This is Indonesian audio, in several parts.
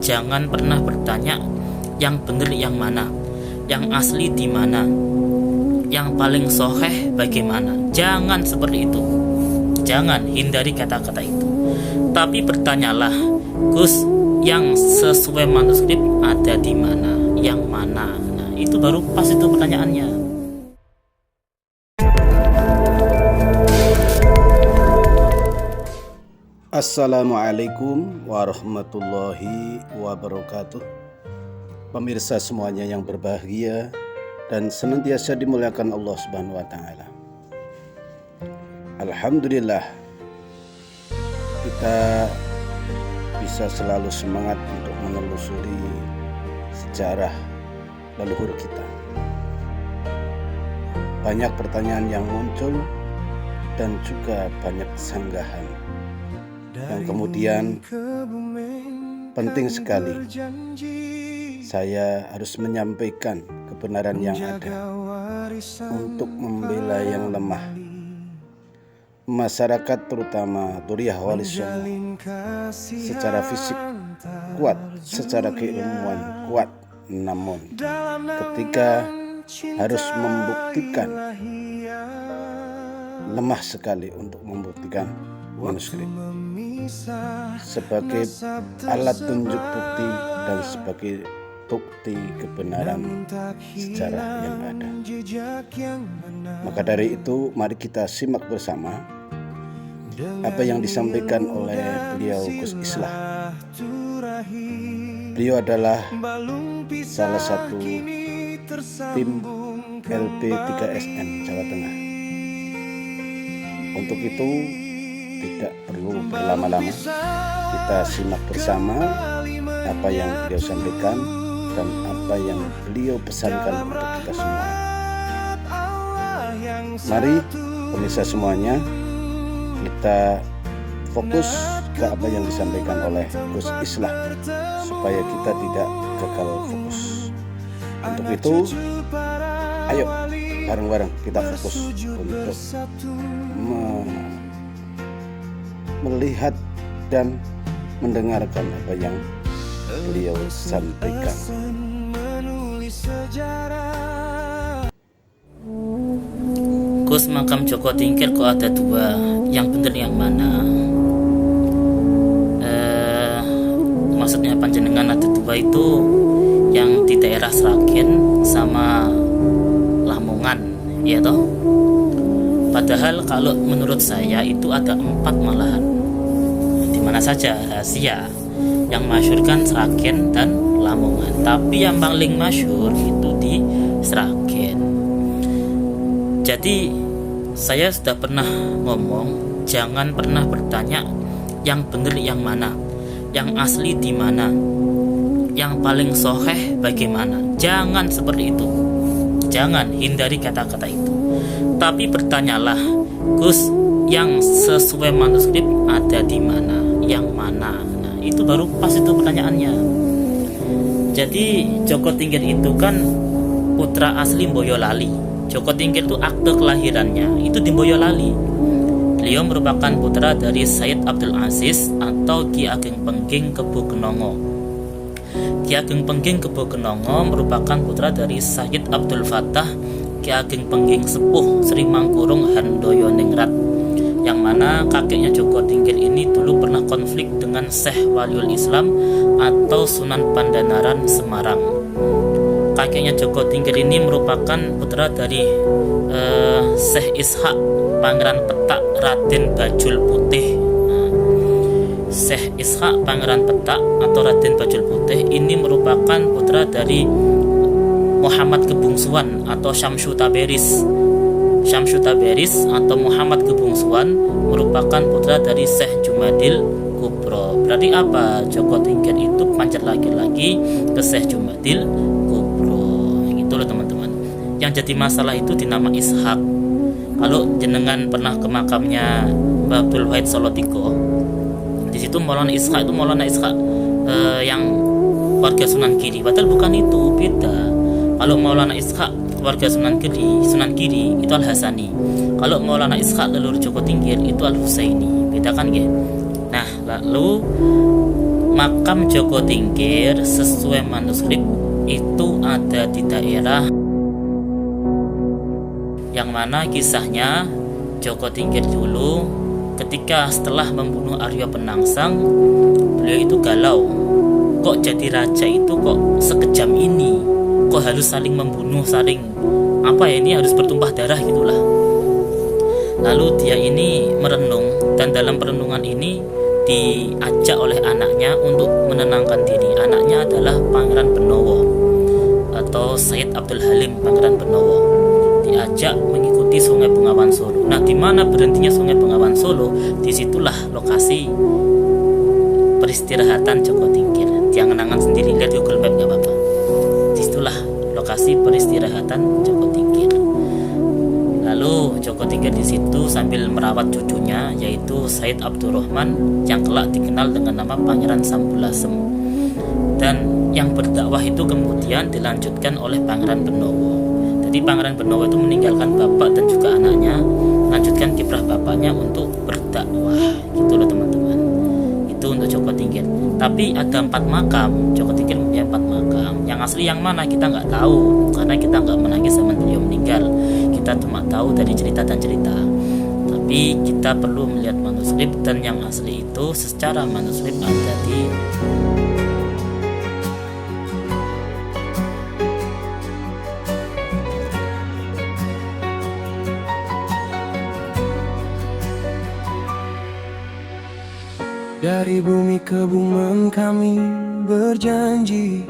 Jangan pernah bertanya yang benar yang mana, yang asli di mana, yang paling soheh bagaimana. Jangan seperti itu. Jangan hindari kata-kata itu. Tapi bertanyalah, Gus, yang sesuai manuskrip ada di mana, yang mana. Nah, itu baru pas itu pertanyaannya. Assalamualaikum warahmatullahi wabarakatuh. Pemirsa semuanya yang berbahagia dan senantiasa dimuliakan Allah Subhanahu wa taala. Alhamdulillah, kita bisa selalu semangat untuk menelusuri sejarah leluhur kita. Banyak pertanyaan yang muncul dan juga banyak sanggahan yang kemudian penting sekali saya harus menyampaikan kebenaran yang ada untuk membela yang lemah. Masyarakat terutama Dhurriyyah Wali Songo secara fisik kuat, secara keilmuan kuat, namun ketika harus membuktikan lemah sekali untuk membuktikan manuskrip sebagai alat tunjuk bukti dan sebagai bukti kebenaran sejarah yang ada. Maka dari itu mari kita simak bersama apa yang disampaikan oleh beliau Gus Islah. Beliau adalah salah satu tim LP3SN Jawa Tengah. Untuk itu tidak perlu berlama-lama, kita simak bersama apa yang beliau sampaikan dan apa yang beliau pesankan untuk kita semua. Mari pemirsa semuanya, kita fokus ke apa yang disampaikan oleh Gus Islah supaya kita tidak gagal fokus. Untuk itu, ayo bareng-bareng kita fokus untuk melihat dan mendengarkan apa yang beliau sampaikan. Gus, makam Joko Tingkir kok ada dua, yang bener yang mana? Maksudnya panjenengan ada dua itu yang di daerah Sragen sama Lamongan, ya toh? Padahal kalau menurut saya itu ada 4 malahan. Di mana saja rahasia. Yang masyhur kan Sragen dan Lamongan. Tapi yang paling masyhur itu di Sragen. Jadi saya sudah pernah ngomong, jangan pernah bertanya yang benar yang mana, yang asli di mana, yang paling soheh bagaimana. Jangan seperti itu. Jangan hindari kata-kata itu. Tapi bertanyalah, Gus, yang sesuai manuskrip ada di mana, yang mana. Nah, itu baru pas itu pertanyaannya. Jadi Joko Tingkir itu kan putra asli Boyolali. Joko Tingkir itu akte kelahirannya itu di Boyolali. Beliau merupakan putra dari Sayyid Abdul Aziz atau Ki Ageng Pengging Kebo Kenongo. Ki Ageng Pengging Kebo Kenongo merupakan putra dari Sayyid Abdul Fattah Ki Ageng Pengging Sepuh Sri Mangkurung Handoyo Ningrat, yang mana kakeknya Joko Tingkir ini dulu pernah konflik dengan Syekh Waliul Islam atau Sunan Pandanaran Semarang. Kakeknya Joko Tingkir ini merupakan putra dari Syekh Ishak Pangeran Petak Raden Bajul Putih. Syekh Ishak Pangeran Petak atau Raden Bajul Putih ini merupakan putra dari Muhammad Kebungsuan atau Syamsu Taberis. Syamsu Taberis atau Muhammad Kebungsuan merupakan putra dari Syekh Jumadil Kubro. Berarti apa? Joko Tingkir itu panjat lagi ke Syekh Jumadil Kubro. Gitu loh teman-teman. Yang jadi masalah itu di nama Ishak. Kalau jenengan pernah ke makamnya Mbah Abdul Wahid Solotiko, di situ Maulana Ishak itu Maulana Ishak yang warga Sunan Giri. Padahal bukan itu, beda. Kalau Maulana Ishak warga Sunan Giri itu Al Hasani. Kalau Maulana Ishak leluhur Joko Tingkir itu Al Husaini. Beda kan, nggih? Nah, lalu Makam Joko Tingkir sesuai manuskrip itu ada di daerah yang mana kisahnya Joko Tingkir dulu ketika setelah membunuh Arya Penangsang, beliau itu galau. Kok jadi raja itu kok sekejam ini? Kok harus saling membunuh, saling ini harus bertumpah darah gitulah. Lalu dia ini merenung, dan dalam perenungan ini diajak oleh anaknya untuk menenangkan diri. Anaknya adalah Pangeran Benowo atau Said Abdul Halim Pangeran Benowo. Diajak mengikuti Sungai Bengawan Solo. Nah, di mana berhentinya Sungai Bengawan Solo, disitulah lokasi peristirahatan Joko Tingkir. Jangan-jangan sendiri, lihat Google Map nggak apa-apa. Disitulah lokasi peristirahatan Joko Tingkir. Lalu Joko Tingkir di situ sambil merawat cucunya, yaitu Said Abdurrahman yang kelak dikenal dengan nama Pangeran Sambulasem. Dan yang berdakwah itu kemudian dilanjutkan oleh Pangeran Benowo. Jadi Pangeran Benowo itu meninggalkan bapak dan juga anaknya, melanjutkan kiprah bapaknya untuk berdakwah. Gitu loh teman-teman. Itu untuk Joko Tingkir. Tapi ada 4 makam. Joko Tingkir punya 4 makam. Yang asli yang mana kita nggak tahu, karena kita nggak menangis sama beliau meninggal. Kita cuma tahu dari cerita dan cerita. Tapi kita perlu melihat manuskrip, dan yang asli itu secara manuskrip ada di Dari bumi ke bumi kami berjanji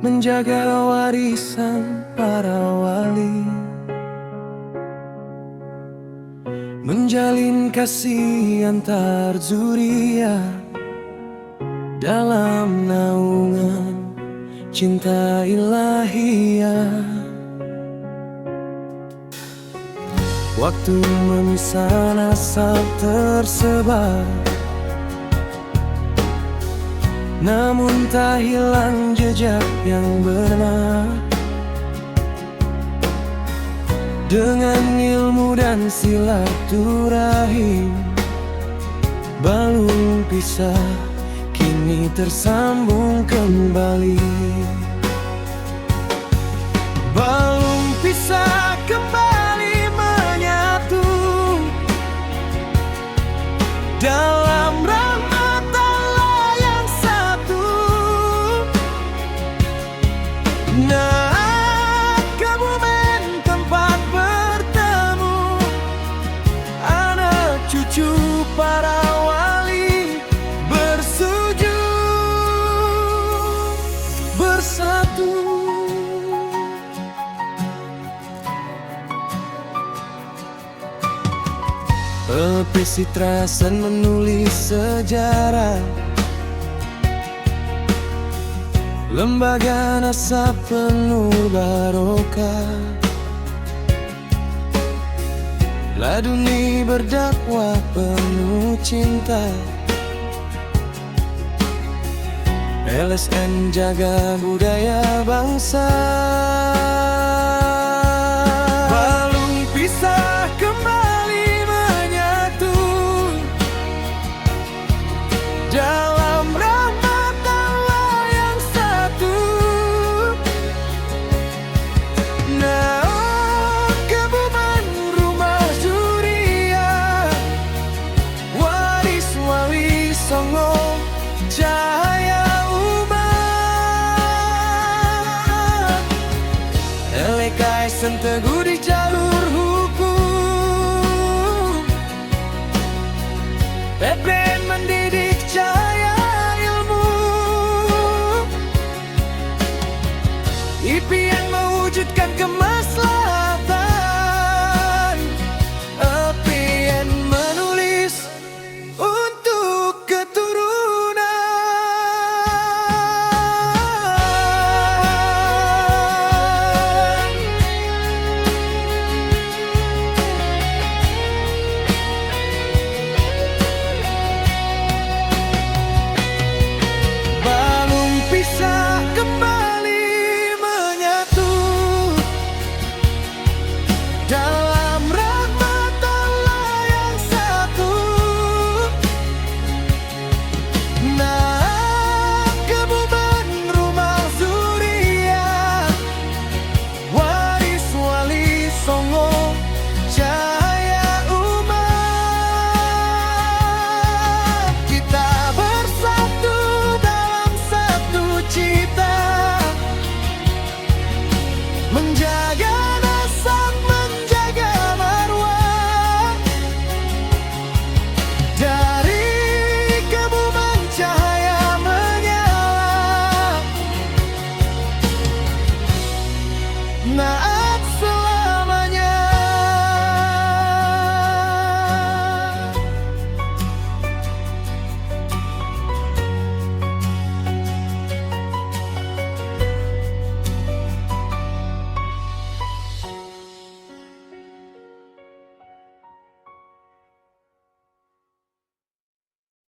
menjaga warisan para wali, menjalin kasih antar zuriat dalam naungan cinta ilahiyah. Waktu memisah nasab tersebar, namun tak hilang jejak yang benar. Dengan ilmu dan silaturahim, balung pisah kini tersambung kembali. Balung pisah kembali dalam rahmat Allah yang satu. Nah, Kebumen tempat bertemu anak cucu para wali bersujud bersatu. Pelipis Trasan menulis sejarah, lembaga nasab penuh barokah. Laduni berdakwah penuh cinta, LSN jaga budaya bangsa. Balung pisah kembali menyatu dalam rahmat Allah yang satu. Nah, Kebumen rumah Zuria, waris wali songo cahaya umat. Elekai senteguh